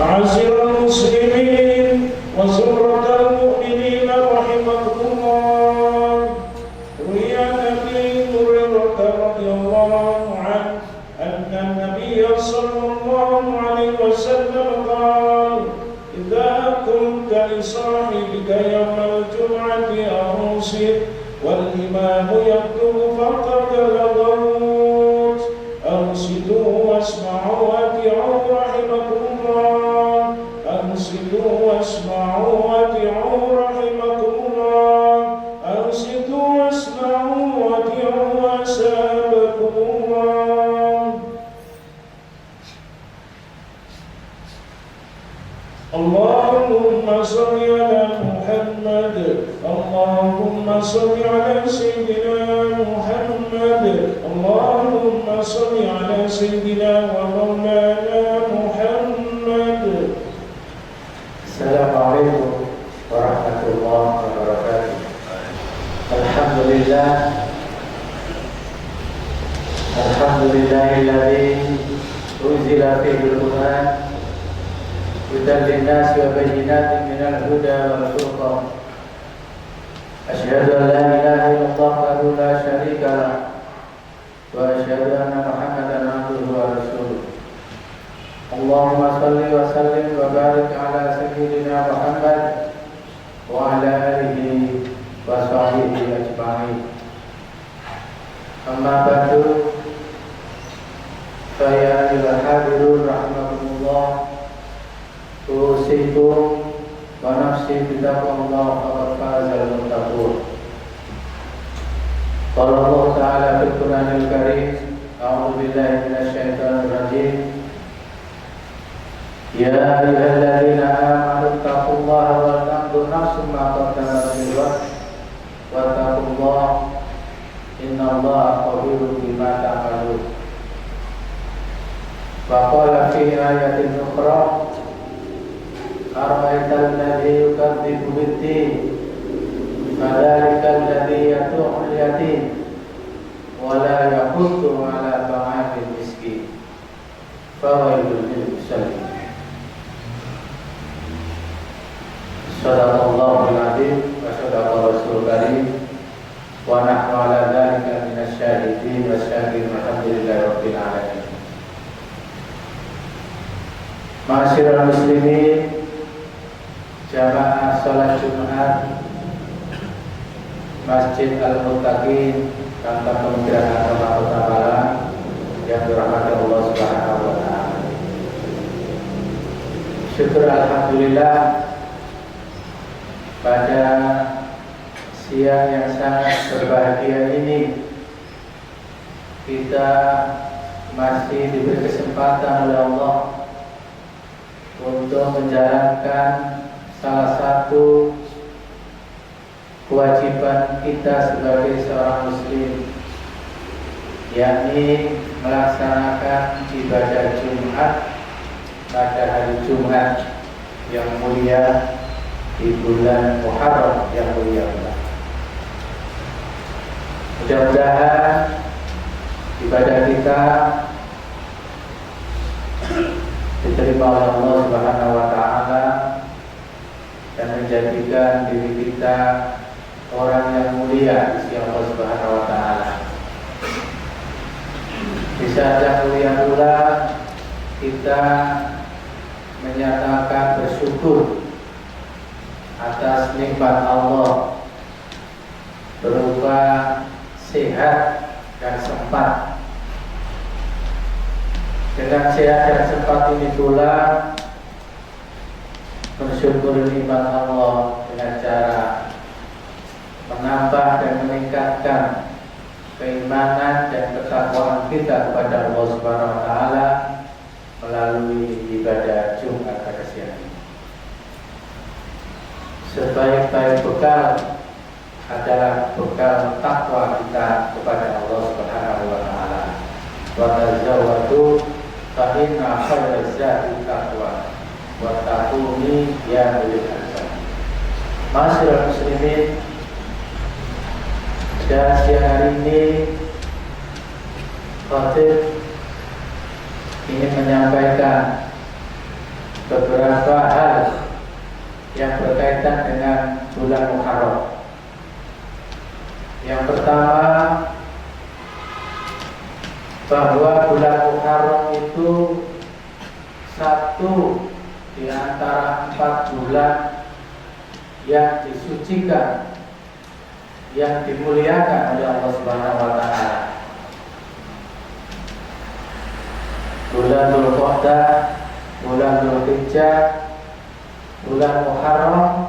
معاشر المسلمين وزمرة المؤمنين رحمكم الله. روي عن أبي هريرة رضي الله عنه أن النبي صلى الله عليه وسلم قال: إذا قلت لصاحبك يوم الجمعة أنصت والإمام يخطب فقد لغوت. أنصتوا واسمعوا وأطيعوا رحمكم الله. أنصتوا واسمعوا وأطيعوا رحمكم الله. أنصتوا واسمعوا وأطيعوا أسابكم الله. اللهم صل على محمد. اللهم صل على سيدنا محمد. اللهم صل على سيدنا ومولانا محمد. السلام عليكم ورحمة الله وبركاته. الحمد لله الذي أنزل فيه القرآن هدى للناس وبينات من الهدى والفرقان. أشهد أن لا إله إلا الله وحده لا شريك له وأشهد أن محمدا عبده ورسوله. اللهم صل وسلم وبارك على سيدنا محمد وعلى آله وصحبه أجمعين. أما بعد فيا أيها الحاضرون رحمكم الله، أوصيكم ونفسي بتقوى الله فقد فاز المتقون. قال الله تعالى في القرآن الكريم: أعوذ بالله من الشيطان الرجيم. يا أيها الذين آمنوا اتقوا الله ولتنظر نفس ما قدمت لغد واتقوا الله إن الله خبير بما تعملون. وقال في آية أخرى: أرأيت الذي يكذب بالدين فذلك الذي يدعو اليتيم ولا يحض على طعام المسكين فويل للمصلين. Sadaqallahul azim wa sadaqa rasulul karim wa nahnu ala dzalika minasy syahidin wa syakirin walhamdulillahi rabbil alamin. Ma'asyiral muslimin, jamaah salat Jumat Masjid Al-Muttaqin kantor Kementerian Agama Kota Malang yang dirahmati Allah Subhanahu wa taala. Syukur alhamdulillah, pada siang yang sangat berbahagia ini kita masih diberi kesempatan oleh Allah untuk menjalankan salah satu kewajiban kita sebagai seorang muslim, yakni melaksanakan ibadah Jumat pada hari Jumat yang mulia di bulan Muharram yang mulia. Mudah-mudahan ibadah kita diterima oleh Allah Subhanahu wa taala dan menjadikan diri kita orang yang mulia di sisi Allah Subhanahu wa taala. Di saat yang mulia pula kita menyatakan bersyukur atas nikmat Allah berupa sehat dan sempat. Dengan sehat dan sempat ini pula bersyukur nikmat Allah dengan cara menambah dan meningkatkan keimanan dan ketakwaan kita kepada Allah Subhanahu wa taala melalui ibadah Jumat pada siang ini. Sebaik-baik bekal adalah bekal takwa kita kepada Allah Subhanahu wa taala. Wa tazawwadu fa inna khairaz zadi taqwa wa taquni ya ulil albab. Masyaallah muslimin, dan siang hari ini khatib ingin menyampaikan beberapa bahwa bulan Muharram itu satu di antara 4 bulan yang disucikan, yang dimuliakan oleh Allah Subhanahu wa taala. Bulan Dzulqa'dah, bulan Dzulhijjah, bulan Muharram,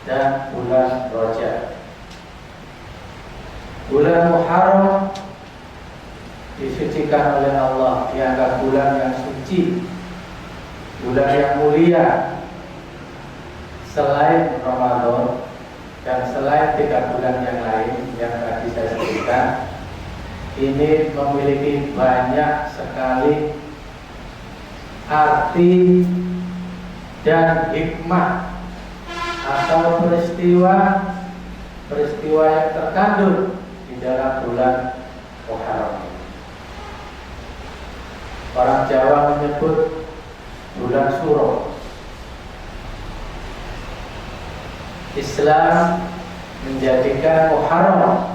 dan bulan Rajab. Bulan Muharram disucikan oleh Allah, dianggap bulan yang suci, bulan yang mulia. Selain Ramadan dan selain 3 bulan yang lain yang tadi saya sebutkan, ini memiliki banyak sekali arti dan hikmah atau peristiwa yang terkandung di dalam bulan Muharram. Orang Jawa menyebut bulan Suro. Islam menjadikan Muharram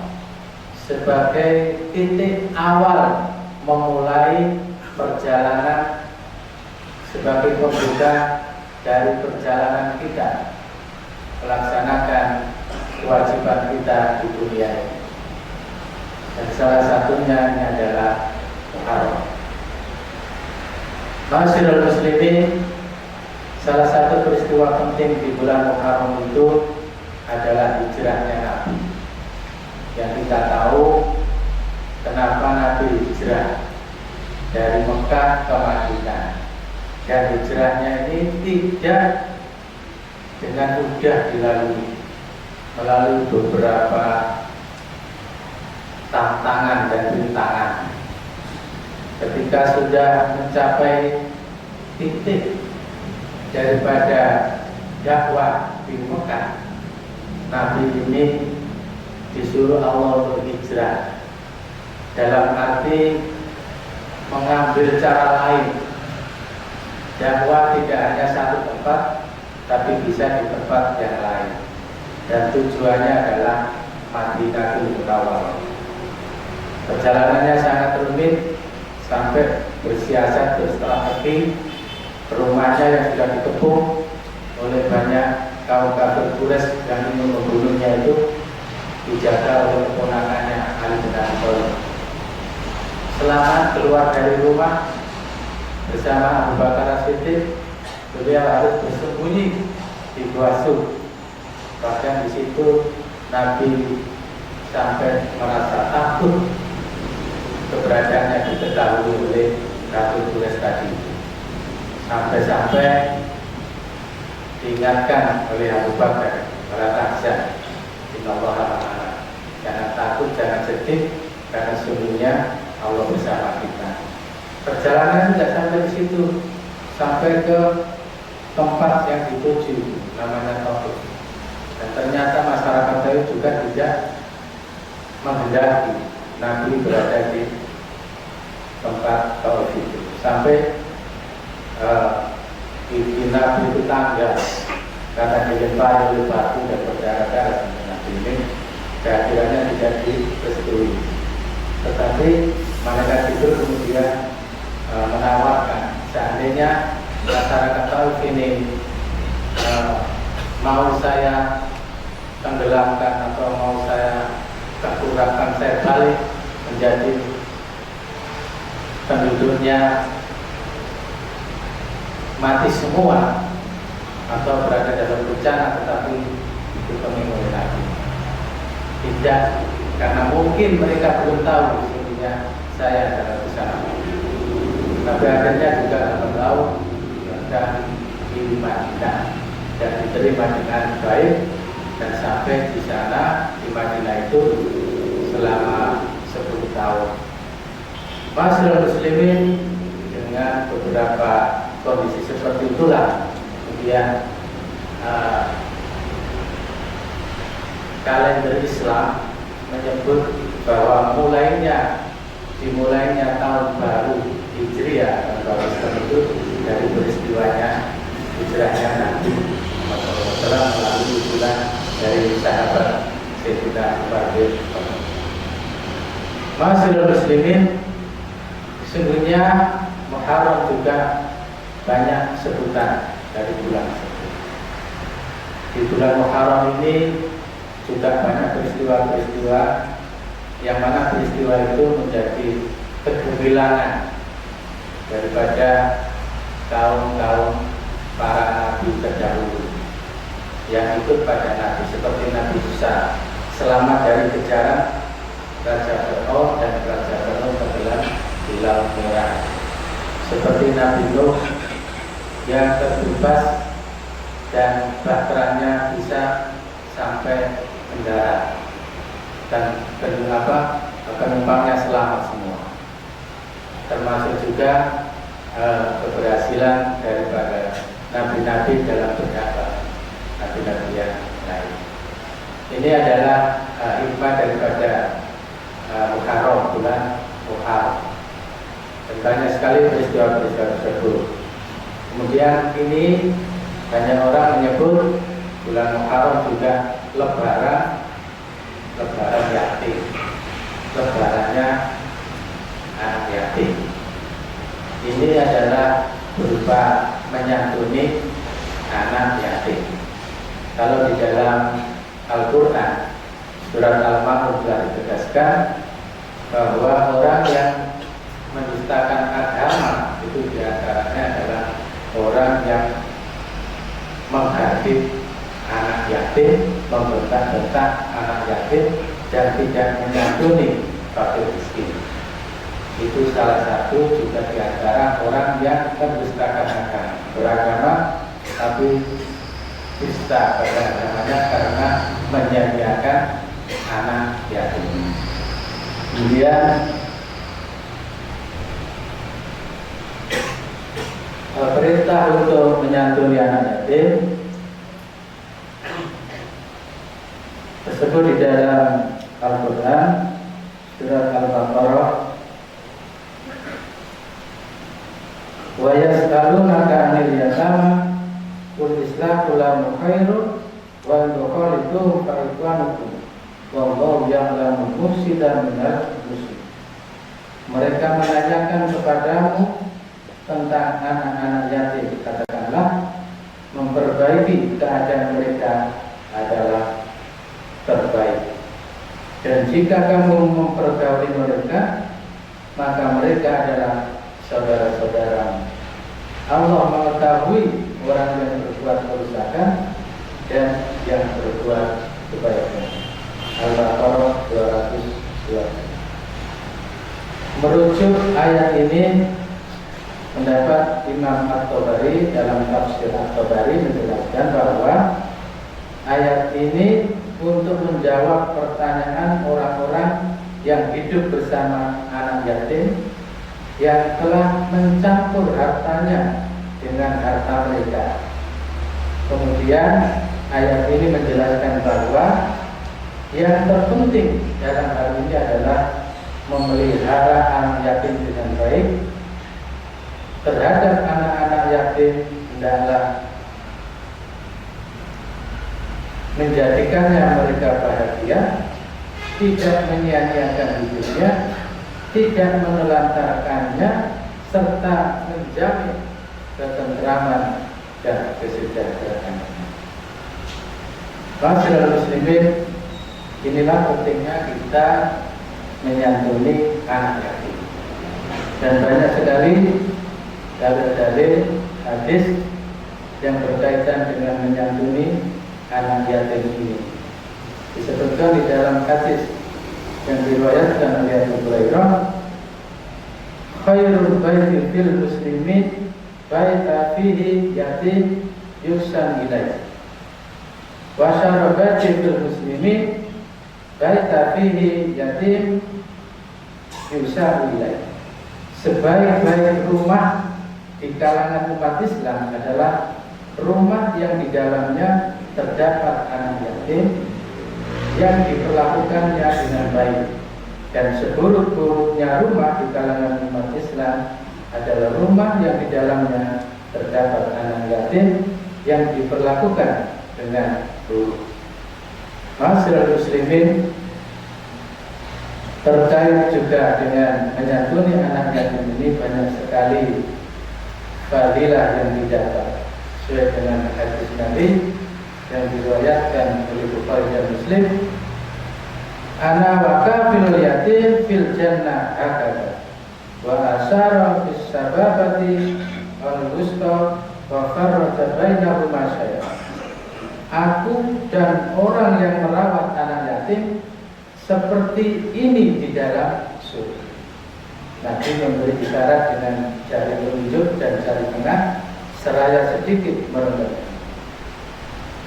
sebagai titik awal memulai perjalanan sebagai pembuka dari perjalanan kita melaksanakan kewajiban kita di dunia ini. Dan salah satunya ini adalah Muharram. Ma'asyiral muslimin, salah satu peristiwa penting di bulan Muharram itu adalah hijrahnya Nabi. Yang kita tahu kenapa Nabi hijrah dari Mekah ke Madinah. Dan hijrahnya ini tidak dengan mudah dilalui, melalui beberapa tantangan dan rintangan. Ketika sudah mencapai titik daripada dakwah di Mekah, Nabi ini disuruh Allah untuk hijrah, dalam arti mengambil cara lain. Dakwah tidak hanya satu tempat, tapi bisa di tempat yang lain. Dan tujuannya adalah Madinatul Munawwarah. Perjalanannya sangat rumit, sampai bersiasat berstrategi. Rumahnya yang sudah dikepung oleh banyak kaum kafir Quraisy yang ingin membunuhnya itu dijaga oleh keponakannya Ali bin Abi Thalib. Selamat keluar dari rumah bersama Abu Bakar As-Siddiq, beliau harus bersembunyi di Gua Sur. Bahkan di situ Nabi sampai merasa takut keberadaannya diketahui oleh Ratu Quraisy tadi. Sampai-sampai diingatkan oleh Abu Bakar, "La tahzan, innallaha ma'ana." Jangan takut, jangan sedih, karena sesungguhnya Allah bersama kita. Perjalanan tidak sampai di situ, sampai ke tempat yang dituju, namanya Taif. Dan ternyata masyarakat Taif juga tidak menghendaki Nabi berada di tempat Taif itu. Sampai bikin Nabi itu tangga karena dilempari oleh batu dan berdarah-darah sampai Nabi ini, kehadirannya tidak direstui. Tetapi malaikat itu kemudian menawarkan, seandainya masyarakat Taif ini mau saya tenggelamkan atau mau saya kekurangan, saya balik menjadi penduduknya mati semua atau berada dalam bencana, tetapi dipenuhi oleh Nabi. Tidak, karena mungkin mereka belum tahu sesungguhnya saya adalah bersama. Tapi akhirnya juga dapat tahu dan di Madinah dan diterima dengan baik, dan sampai di sana di Madinah itu selama 10 tahun. Masyaallah muslimin, dengan beberapa kondisi seperti itulah kemudian kalender Islam menyebut bahwa dimulainya tahun baru Hijriah dan baru Islam itu dari peristiwanya hijrahnya Nabi Muhammad SAW melalui usulan dari sahabat Sayyidina Abu Bakar. Masyaallah muslimin, Sesungguhnya Muharram juga banyak sebutan dari bulan tersebut. Di bulan Muharram ini juga banyak peristiwa-peristiwa yang mana peristiwa itu menjadi kegemilangan daripada kaum-kaum para nabi terdahulu yang ikut pada nabi, seperti Nabi Musa selamat dari kejaran Raja Fir'aun dan Raja Fir'aun tenggelam di Laut Merah, seperti Nabi Nuh yang terbebas dan bahteranya bisa sampai mendarat dan penumpangnya selamat semua. Termasuk juga keberhasilan daripada nabi-nabi dalam berdakwah, nabi-nabi yang lain. Ini adalah hikmah daripada Muharram, bulan Muharram. Dan banyak sekali peristiwa-peristiwa tersebut. Kemudian ini banyak orang menyebut bulan Muharram juga lebaran yatim, lebarannya anak yatim. Ini adalah berupa menyantuni anak yatim. Kalau di dalam Al-Quran surat Al-Ma'un telah ditegaskan bahwa orang yang mendustakan agama itu diantaranya adalah orang yang menghardik anak yatim, membentak-bentak anak yatim, dan tidak menyantuni fakir miskin. Itu salah satu juga diantara orang yang mendustakan beragama tapi dusta pada agamanya karena menyia-nyiakan anak yatim. Kemudian perintah untuk menyantuni anak yatim tersebut di dalam Al-Quran surat Al-Baqarah. Wa yas'alunaka 'anil yatama qul islahu lahum khairun wa in tukhalitu fa ikhwanukum wallahu ya'lamu mufsida minal muslih. Mereka menanyakan kepadamu tentang anak-anak yatim, katakanlah memperbaiki keadaan mereka adalah terbaik. Dan jika kamu mempergauli mereka, maka mereka adalah saudara-saudara. Allah mengetahui orang yang berbuat kerusakan dan yang berbuat kebaikan. Al-Baqarah 202. Merujuk ayat ini, pendapat Imam At-Tabari dalam tafsir At-Tabari menjelaskan bahwa ayat ini untuk menjawab pertanyaan orang-orang yang hidup bersama anak yatim yang telah mencampur hartanya dengan harta mereka. Kemudian ayat ini menjelaskan bahwa yang terpenting dalam hal ini adalah memelihara anak yatim dengan baik. Terhadap anak-anak yatim hendaklah menjadikannya mereka bahagia, tidak menyia-nyiakan hidupnya, tidak menelantarkannya, serta menjamin ketentraman dan kesejahteraan. Masyarakat muslimin, inilah pentingnya kita menyantuni anak yatim. Dan banyak sekali dalil-dalil hadis yang berkaitan dengan menyantuni anak yatim ini. Disebutkan di dalam hadis yang diriwayatkan oleh Abu Hurairah, khairul baiti fil muslimin baita fihi yatim yusan ilaih, wa syarrul baiti fil muslimin baita fihi yatim yusan ilaih. Sebaik-baik rumah di kalangan umat Islam adalah rumah yang di dalamnya terdapat anak yatim yang diperlakukannya dengan baik, dan seburuk-buruknya rumah di kalangan umat Islam adalah rumah yang di dalamnya terdapat anak yatim yang diperlakukan dengan buruk. Masyarakat muslimin, Terkait juga dengan menyantuni anak yatim ini banyak sekali fadilah yang didapat sesuai dengan hadis Nabi yang diriwayatkan oleh Bukhari dan Muslim. Ana wa kafilul yatim fil jannah hakada wa asyara bis sababati wal wusta wa farraja bainahuma syai'a. Aku dan orang yang merawat anak yatim seperti ini di dalam surga. Nabi memberi isyarat dengan jari telunjuk dan jari tengah seraya sedikit merendahkan.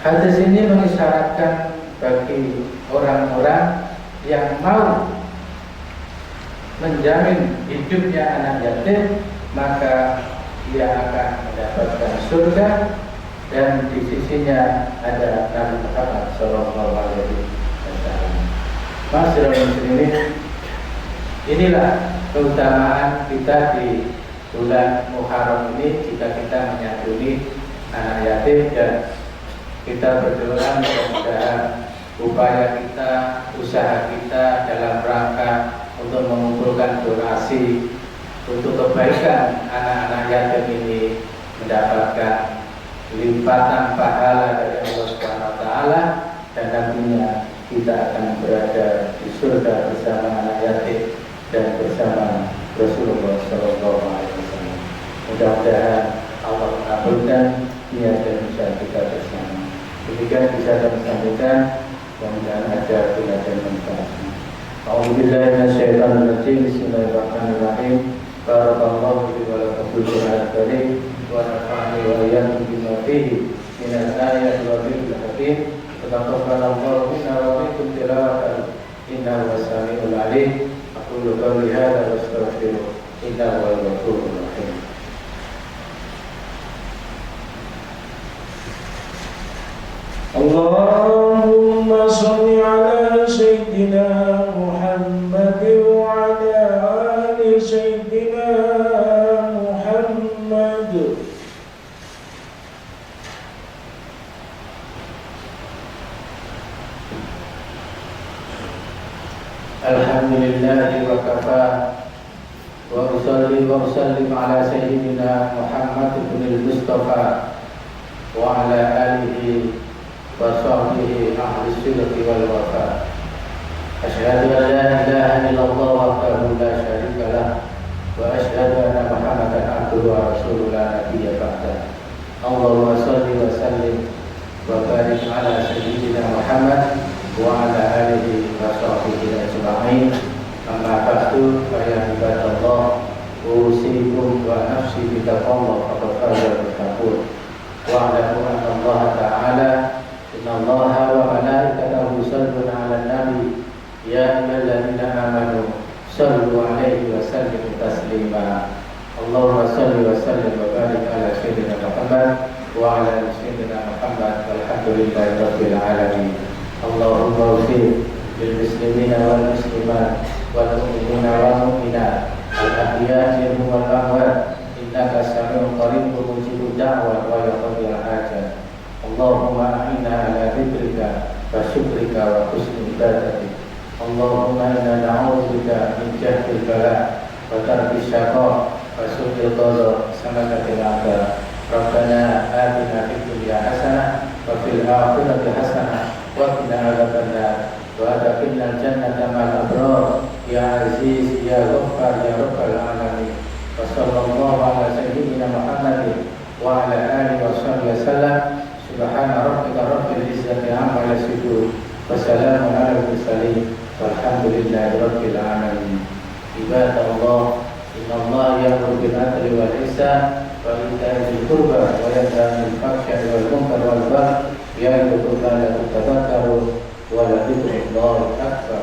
Hadis ini mengisyaratkan bagi orang-orang yang mau menjamin hidupnya anak yatim, maka ia akan mendapatkan surga dan di sisinya ada Nabi Muhammad SAW. Masyarakat muslimin, inilah keutamaan kita di bulan Muharram ini jika kita menyantuni anak yatim, dan kita berdoa mudah-mudahan upaya kita, usaha kita dalam rangka untuk mengumpulkan donasi untuk kebaikan anak-anak yatim ini mendapatkan limpatan pahala dari Allah Subhanahu wa taala, dan nantinya kita akan berada di surga bersama anak yatim dan bersama Rasulullah SAW. Mudah-mudahan Allah mengabulkan niat dan usaha kita bersama. Demikian bisa kami sampaikan, mudah-mudahan ada guna dan manfaat. A'udzubillahi minasyaitonir rajim. Bismillahirrahmanirrahim. Barakallahu fi wa lakum fil Qur'anil karim wa nafa'ani wa iyyakum bima fihi minal ayati wa dhikril hakim. Taqabbalallahu minna wa minkum tilawatan innahu was-sami'ul 'alim. Aqulu qawli hadza wa astaghfiruh innahu huwal ghafurur rahim. Allahumma shalli ala sayyidina Muhammad wa ala ali sayyidina Muhammad. Alhamdulillahi wa kafa wa usalli wa usallim ala sayyidina Muhammad ibn al-Mustafa wa ala alihi wa sahbihi ahli sidqi wal wafa. Asyhadu an la ilaha illallah wahdahu la syarika lah wa asyhadu anna Muhammadan abduhu wa rasuluhu la nabiyya ba'dah. Allahumma shalli wa sallim wa barik ala sayyidina Muhammad wa ala alihi wa sahbihi ajma'in. Amma ba'du, fa ya ibadallah, usikum wa nafsi bi taqwallah faqad faza al-muttaqun. Wa a'lamu anna Allah ta'ala inna Allaha wa malaikatahu yusalluna 'alan nabi ya ayyuhalladzina amanu sallu 'alaihi wa sallimu taslima. Allahumma salli wa sallim wa barik ala sayyidina Muhammad wa ala sayyidina Muhammad walhamdulillahi rabbil alamin. Allahumma ufir bil muslimina wal muslimat wal mu'minina wal mu'minat al ahya'i minhum wal amwat innaka sami'un qaribun mujibud da'wat wa yaqdil hajat. Allahumma a'inna ala dzikrika wa syukrika wa husni ibadatik. Allahumma inna na'udzubika min jahdil bala wa tarki syaqa wa su'il qada samakatil a'da. Rabbana atina fid dunya hasanah wa fil akhirati hasanah wa qina adzabannar wa adkhilnal jannata ma'al abrar ya aziz ya ghaffar ya rabbal alamin. Wa sallallahu ala sayyidina Muhammadin wa ala alihi wa sahbihi wasallam. Subhana rabbika rabbil izzati amma yasifun wa salamun alal mursalin walhamdulillahi rabbil alamin. Ibadallah, innallaha ya'muru bil 'adli wal ihsan wa ita'i dzil qurba wa yanha 'anil fahsya'i wal munkari wal baghi ya'idukum la'allakum tadhakkarun wa la dzikrullahi akbar.